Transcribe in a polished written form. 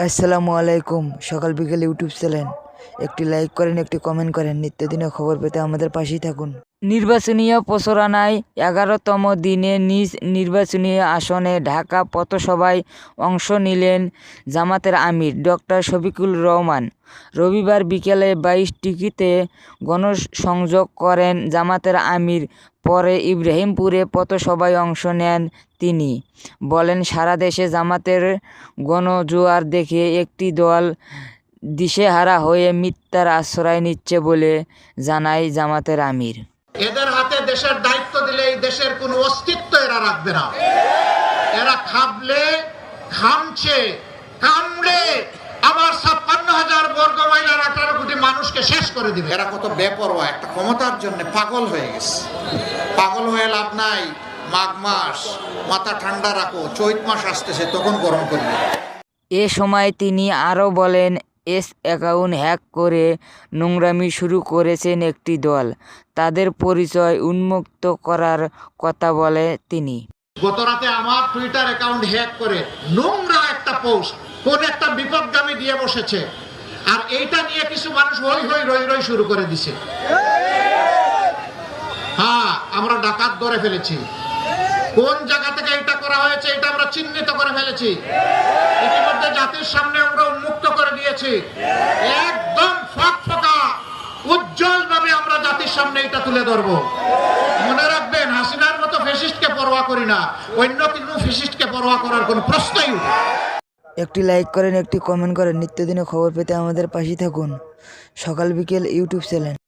আসসালামু আলাইকুম। সকাল বিকেল ইউটিউব চ্যানেল, একটি লাইক করেন, একটি কমেন্ট করেন। নিত্যদিনের খবর পেতে আমাদের পাশেই থাকুন। নির্বাচনী প্রচারণায় 11তম দিনে নিজ নির্বাচনী আসনে ঢাকা পথসভায় অংশ নিলেন জামাতের আমির ডক্টর শফিকুর রহমান। রবিবার বিকেলে 22টিতে গণসংযোগ করেন জামাতের আমির। পরে ইব্রাহিমপুরে পথসভায় অংশ নেন তিনি। বলেন, সারা দেশে জামাতের গণজোয়ার দেখে একটি দল দিশেহারা হয়ে মিথ্যার আশ্রয় নিচ্ছে বলে জানায় জামাতের আমির। এদের হাতে দেশের দায়িত্ব দিলে এই দেশের কোনো অস্তিত্ব এরা রাখবে না। এরা খাবলে খামছে কামড়ে আবার 56,000 বর্গ মাইলের 18 কোটি মানুষকে শেষ করে দিবে। এরা কত বেপরোয়া, একটা ক্ষমতার জন্য পাগল হয়ে গেছে। পাগল হয়ে লাভ নাই। মাঘ মাস মাথা ঠান্ডা রাখো, চৈত মাস আসতেছে, তখন গরম করবে। এ সময় তিনি আরও বলেন, অ্যাকাউন্ট হ্যাক করে নোংরামি শুরু করেছেন একটি দল। তাদের পরিচয় উন্মুক্ত করার কথা বলে তিনি। গত রাতে আমার টুইটার অ্যাকাউন্ট হ্যাক করে নোংরা একটা পোস্ট কোন একটা বিপদগামী দিয়ে বসেছে, আর এইটা নিয়ে কিছু মানুষ হই হই রই রই শুরু করে দিছে। হ্যাঁ, আমরা ডাকাত ধরে ফেলেছি। কোন জায়গা থেকে এটা করা হয়েছে এটা আমরা চিহ্নিত করে ফেলেছি। ইতিমধ্যে জাতির সামনে আমরা উন্মুক্ত করে দিয়েছি। একদম ফকফকা উজ্জ্বল ভাবে আমরা জাতির সামনে এটা তুলে ধরবো। মনে রাখবেন, হাসিনার মতো ফ্যাসিস্টকে পরোয়া করি না, অন্য কোনো ফ্যাসিস্টকে পরোয়া করার কোনো প্রশ্নই উঠে না। একটি লাইক করেন, একটি কমেন্ট করেন। নিত্যদিনের খবর পেতে আমাদের পাশেই থাকুন। সকাল বিকেল ইউটিউব চ্যানেল।